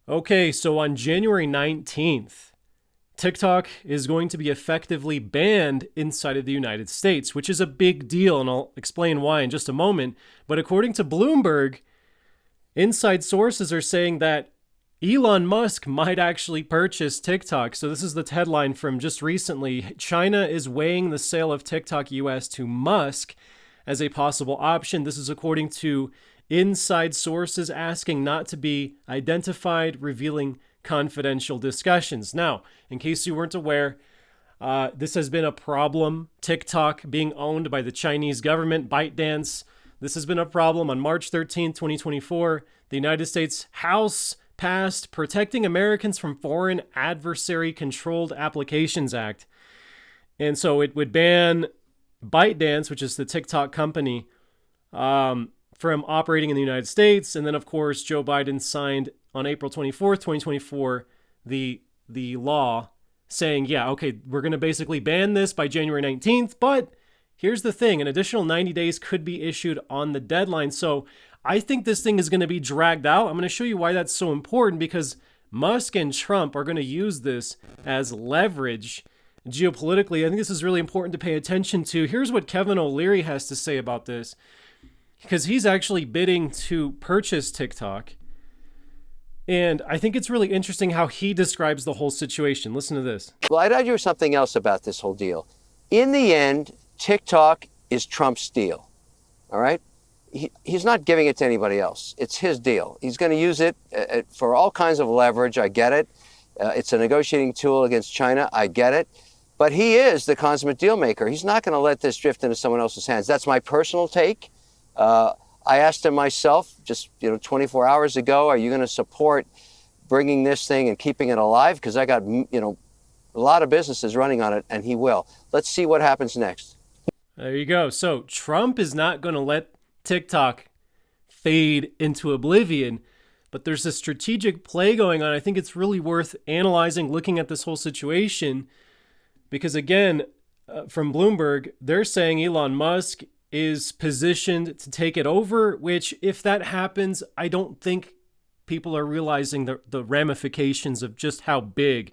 Okay, so on January 19th, TikTok is going to be effectively banned inside of the United States, which is a big deal, and I'll explain why in just a moment. But according to Bloomberg, inside sources are saying that Elon Musk might actually purchase TikTok. So this is the headline from just recently. China is weighing the sale of TikTok US to Musk as a possible option. This is according to inside sources asking not to be identified, revealing confidential discussions. Now, in case you weren't aware, this has been a problem. TikTok being owned by the Chinese government, ByteDance. This has been a problem. On March 13th, 2024, the United States House passed Protecting Americans from Foreign Adversary Controlled Applications Act. And so it would ban ByteDance, which is the TikTok company, from operating in the United States. And then, of course, Joe Biden signed on April 24th, 2024, the law saying, yeah, okay, we're going to basically ban this by January 19th. But here's the thing, an additional 90 days could be issued on the deadline. So I think this thing is going to be dragged out. I'm going to show you why that's so important, because Musk and Trump are going to use this as leverage geopolitically. I think this is really important to pay attention to. Here's what Kevin O'Leary has to say about this, because he's actually bidding to purchase TikTok. And I think it's really interesting how he describes the whole situation. Listen to this. Well, I'd argue something else about this whole deal. In the end, TikTok is Trump's deal. All right? He's not giving it to anybody else. It's his deal. He's going to use it for all kinds of leverage. I get it. It's a negotiating tool against China. I get it. But he is the consummate deal maker. He's not going to let this drift into someone else's hands. That's my personal take. I asked him myself just 24 hours ago, are you going to support bringing this thing and keeping it alive? Because I got a lot of businesses running on it, and he will. Let's see what happens next. There you go. So Trump is not going to let TikTok fade into oblivion, but there's a strategic play going on. I think it's really worth analyzing, looking at this whole situation, because again, from Bloomberg, they're saying Elon Musk is positioned to take it over, which if that happens, I don't think people are realizing the ramifications of just how big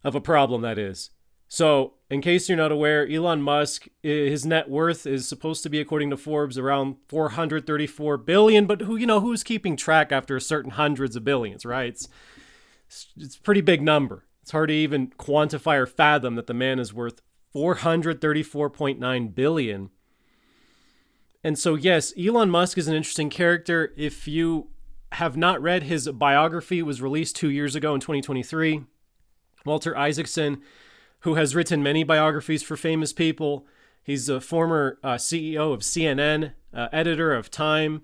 of a problem that is. So in case you're not aware, Elon Musk, his net worth is supposed to be, according to Forbes, around 434 billion, but who's keeping track after certain hundreds of billions, right? It's a pretty big number. It's hard to even quantify or fathom that the man is worth 434.9 billion. And so, yes, Elon Musk is an interesting character. If you have not read his biography, it was released 2 years ago in 2023. Walter Isaacson, who has written many biographies for famous people. He's a former CEO of CNN, editor of Time.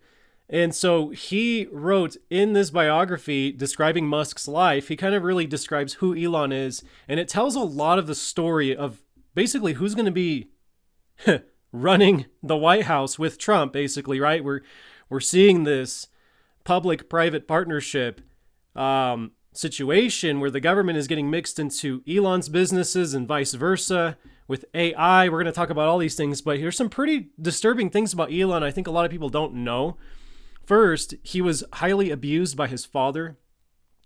And so he wrote in this biography describing Musk's life, he kind of really describes who Elon is. And it tells a lot of the story of basically who's going to be running the White House with Trump, basically, right? We're seeing this public-private partnership situation where the government is getting mixed into Elon's businesses and vice versa. With AI, we're going to talk about all these things, but here's some pretty disturbing things about Elon I think a lot of people don't know. First, he was highly abused by his father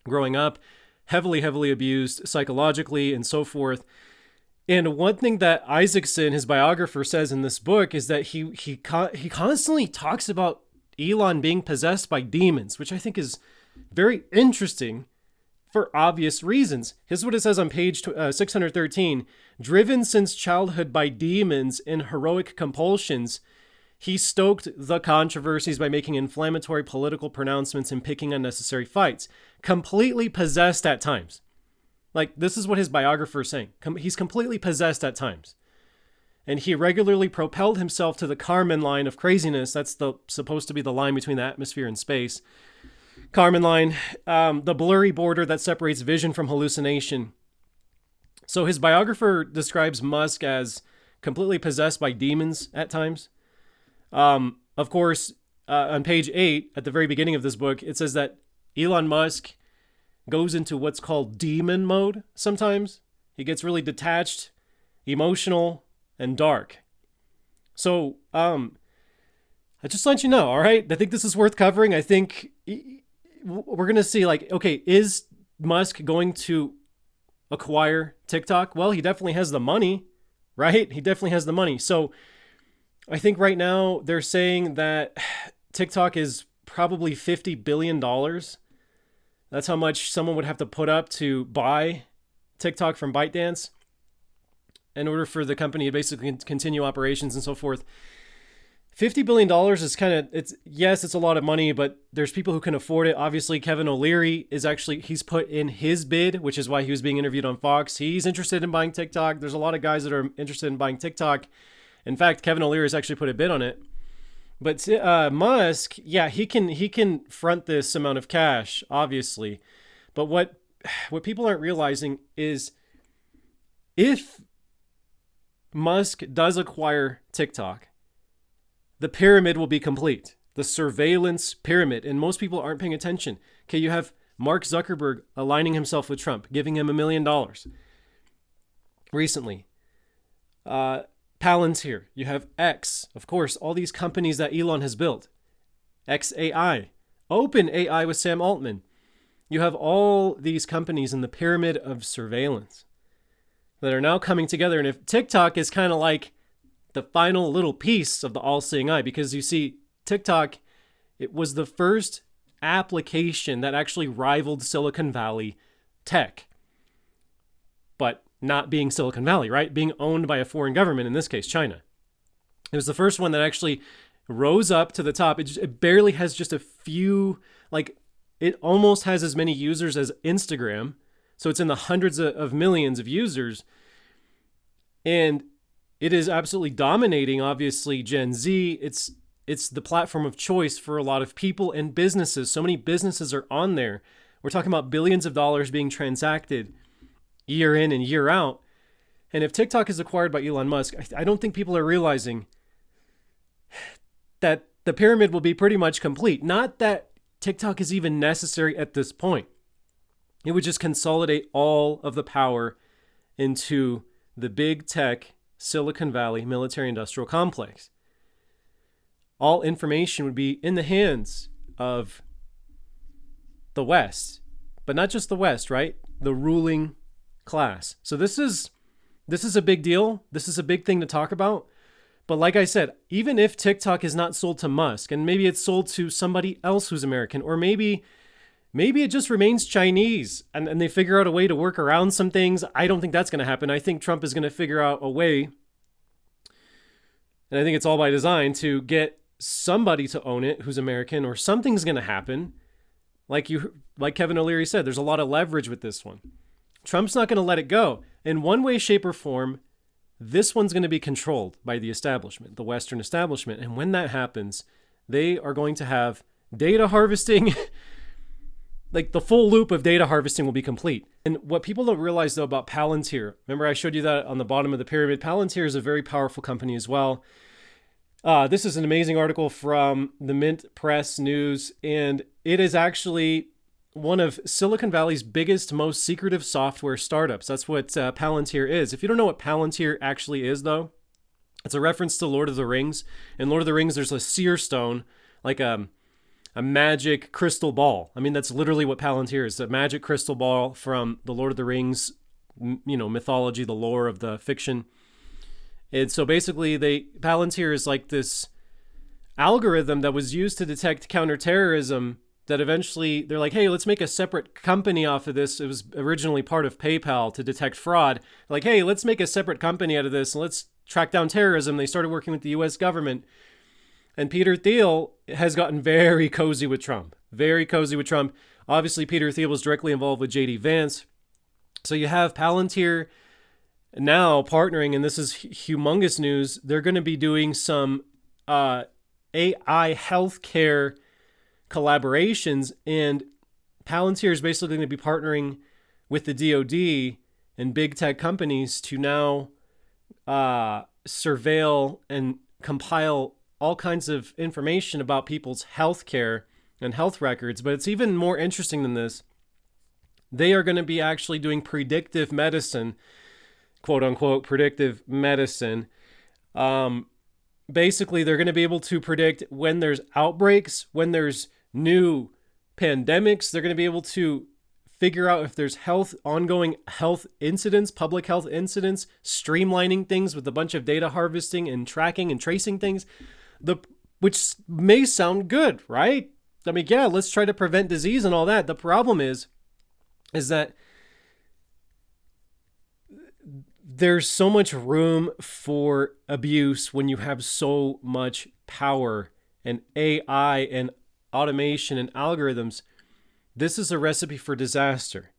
growing up, heavily abused psychologically and so forth. And one thing that Isaacson, his biographer, says in this book is that he constantly talks about Elon being possessed by demons, which I think is very interesting for obvious reasons. Here's what it says on page 613. Driven since childhood by demons and heroic compulsions, he stoked the controversies by making inflammatory political pronouncements and picking unnecessary fights. Completely possessed at times. Like, this is what his biographer is saying. He's completely possessed at times. And he regularly propelled himself to the Kármán line of craziness. That's supposed to be the line between the atmosphere and space. Kármán line, the blurry border that separates vision from hallucination. So his biographer describes Musk as completely possessed by demons at times. Of course, on page 8, at the very beginning of this book, it says that Elon Musk goes into what's called demon mode sometimes. He gets really detached, emotional, and dark. So, I just let you know, all right? I think this is worth covering. I think we're going to see like, okay, is Musk going to acquire TikTok? Well, he definitely has the money, right? He definitely has the money. So I think right now they're saying that TikTok is probably $50 billion. That's how much someone would have to put up to buy TikTok from ByteDance in order for the company to basically continue operations and so forth. $50 billion is kind of, it's a lot of money, but there's people who can afford it. Obviously, Kevin O'Leary he's put in his bid, which is why he was being interviewed on Fox. He's interested in buying TikTok. There's a lot of guys that are interested in buying TikTok. In fact, Kevin O'Leary has actually put a bid on it. But Musk, yeah, he can front this amount of cash, obviously. But what people aren't realizing is if Musk does acquire TikTok, the pyramid will be complete. The surveillance pyramid. And most people aren't paying attention. Okay, you have Mark Zuckerberg aligning himself with Trump, giving him $1 million recently. Palantir. You have X. Of course, all these companies that Elon has built. XAI. OpenAI with Sam Altman. You have all these companies in the pyramid of surveillance that are now coming together. And if TikTok is kind of like the final little piece of the all-seeing eye, because you see, TikTok, it was the first application that actually rivaled Silicon Valley tech. But not being Silicon Valley, right? Being owned by a foreign government, in this case, China. It was the first one that actually rose up to the top. It barely has just a few, like, it almost has as many users as Instagram. So it's in the hundreds of millions of users. And it is absolutely dominating, obviously, Gen Z. It's the platform of choice for a lot of people and businesses. So many businesses are on there. We're talking about billions of dollars being transacted year in and year out. And if TikTok is acquired by Elon Musk, I don't think people are realizing that the pyramid will be pretty much complete. Not that TikTok is even necessary at this point. It would just consolidate all of the power into the big tech Silicon Valley military-industrial complex. All information would be in the hands of the West, but not just the West, right? The ruling class. So this is a big deal. This is a big thing to talk about. But like I said, even if TikTok is not sold to Musk, and maybe it's sold to somebody else who's American, or maybe it just remains Chinese and they figure out a way to work around some things. I don't think that's going to happen. I think Trump is going to figure out a way, and I think it's all by design, to get somebody to own it who's American, or something's going to happen. Like Kevin O'Leary said, there's a lot of leverage with this one. Trump's not going to let it go. In one way, shape, or form, this one's going to be controlled by the establishment, the Western establishment. And when that happens, they are going to have data harvesting. Like, the full loop of data harvesting will be complete. And what people don't realize, though, about Palantir, remember I showed you that on the bottom of the pyramid. Palantir is a very powerful company as well. This is an amazing article from the Mint Press News, and it is actually one of Silicon Valley's biggest, most secretive software startups. That's what Palantir is. If you don't know what Palantir actually is, though, it's a reference to Lord of the Rings. In Lord of the Rings, there's a seer stone, like a magic crystal ball. I mean, that's literally what Palantir is, a magic crystal ball from the Lord of the Rings, mythology, the lore of the fiction. And so basically, Palantir is like this algorithm that was used to detect counterterrorism, that eventually they're like, hey, let's make a separate company off of this. It was originally part of PayPal to detect fraud. Like, hey, let's make a separate company out of this and let's track down terrorism. They started working with the US government. And Peter Thiel has gotten very cozy with Trump. Very cozy with Trump. Obviously, Peter Thiel was directly involved with J.D. Vance. So you have Palantir now partnering, and this is humongous news. They're going to be doing some AI healthcare collaborations, and Palantir is basically going to be partnering with the DoD and big tech companies to now surveil and compile all kinds of information about people's healthcare and health records. But it's even more interesting than this. They are going to be actually doing predictive medicine, quote unquote, predictive medicine. Basically, they're going to be able to predict when there's outbreaks, when there's new pandemics. They're going to be able to figure out if there's ongoing health incidents, public health incidents, streamlining things with a bunch of data harvesting and tracking and tracing things, which may sound good, right? I mean, yeah, let's try to prevent disease and all that. The problem is that there's so much room for abuse when you have so much power and AI and automation and algorithms. This is a recipe for disaster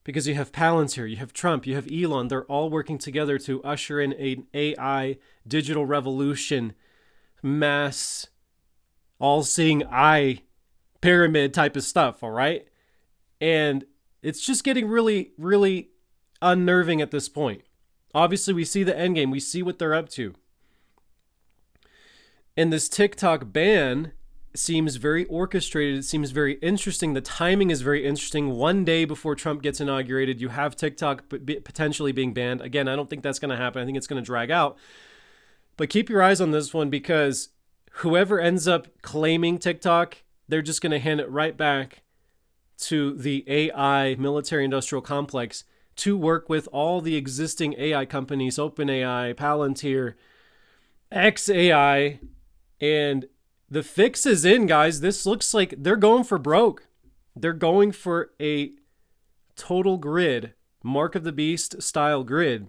because you have Palantir, you have Trump, you have Elon. They're all working together to usher in an AI digital revolution, mass, all-seeing eye pyramid type of stuff, all right? And it's just getting really, really unnerving at this point. Obviously, we see the endgame. We see what they're up to. And this TikTok ban seems very orchestrated. It seems very interesting. The timing is very interesting. One day before Trump gets inaugurated, you have TikTok potentially being banned. Again, I don't think that's going to happen. I think it's going to drag out. But keep your eyes on this one because whoever ends up claiming TikTok, they're just going to hand it right back to the AI military-industrial complex to work with all the existing AI companies, OpenAI, Palantir, XAI, and the fix is in, guys. This looks like they're going for broke. They're going for a total grid, Mark of the Beast style grid,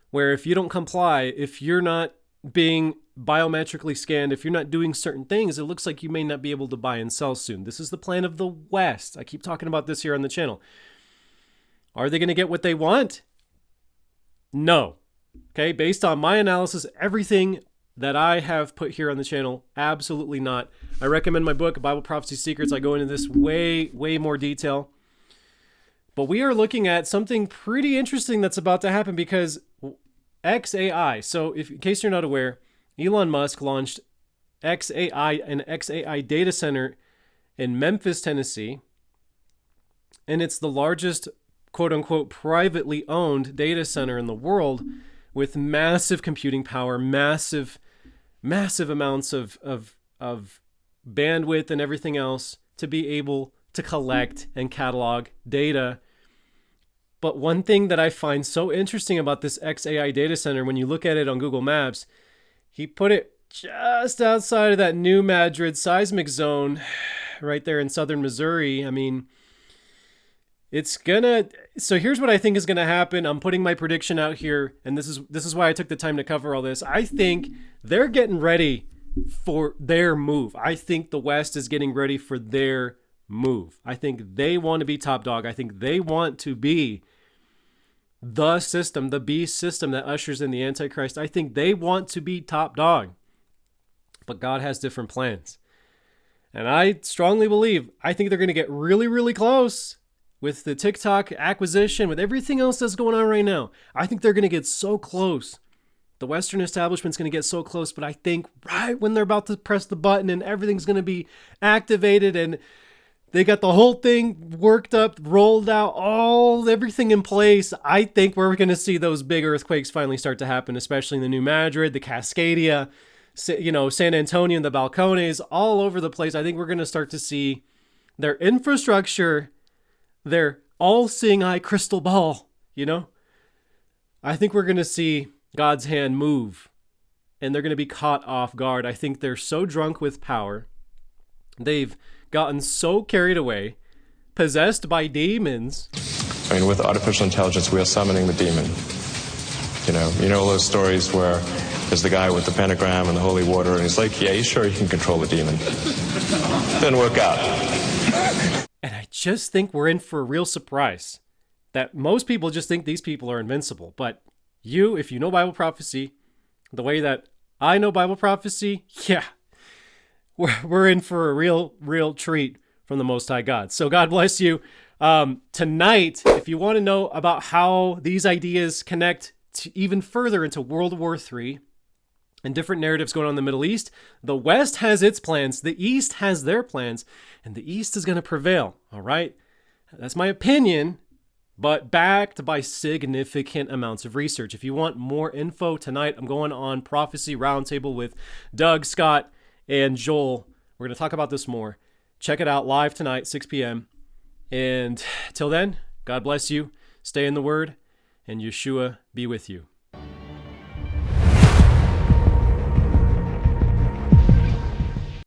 where if you don't comply, if you're not being biometrically scanned, if you're not doing certain things, it looks like you may not be able to buy and sell soon. This is the plan of the West. I keep talking about this here on the channel. Are they going to get what they want? No. Okay, based on my analysis, everything that I have put here on the channel, absolutely not. I recommend my book, Bible Prophecy Secrets. I go into this way more detail. But we are looking at something pretty interesting that's about to happen because XAI, so in case you're not aware, Elon Musk launched XAI, an XAI data center in Memphis, Tennessee. And it's the largest, quote unquote, privately owned data center in the world with massive computing power, massive amounts of bandwidth and everything else to be able to collect and catalog data. But one thing that I find so interesting about this XAI data center, when you look at it on Google Maps, he put it just outside of that New Madrid seismic zone right there in southern Missouri. I mean, so here's what I think is gonna happen. I'm putting my prediction out here, and this is why I took the time to cover all this. I think they're getting ready for their move. I think the West is getting ready for their move. I think they want to be top dog. I think they want to be the system, the beast system that ushers in the Antichrist. I think they want to be top dog. But God has different plans. And I strongly believe, I think they're going to get really, really close with the TikTok acquisition, with everything else that's going on right now. I think they're going to get so close. The Western establishment's going to get so close, but I think right when they're about to press the button and everything's going to be activated and they got the whole thing worked up, rolled out, everything in place, I think we're going to see those big earthquakes finally start to happen, especially in the New Madrid, the Cascadia, San Antonio, the Balcones, all over the place. I think we're going to start to see their infrastructure, their all-seeing eye crystal ball, I think we're going to see God's hand move, and they're going to be caught off guard. I think they're so drunk with power. They've gotten so carried away, possessed by demons. I mean, with artificial intelligence, we are summoning the demon. You know those stories where there's the guy with the pentagram and the holy water, and he's like, yeah, he's sure he can control the demon. Didn't work out. And I just think we're in for a real surprise. That most people just think these people are invincible. But if you know Bible prophecy, the way that I know Bible prophecy, yeah, we're in for a real treat from the Most High God. So God bless you. Tonight, if you want to know about how these ideas connect even further into World War III and different narratives going on in the Middle East, the West has its plans, the East has their plans, and the East is going to prevail, all right? That's my opinion, but backed by significant amounts of research. If you want more info tonight, I'm going on Prophecy Roundtable with Doug, Scott, and Joel. We're going to talk about this more. Check it out live tonight, 6 p.m. And till then, God bless you. Stay in the Word, and Yeshua be with you.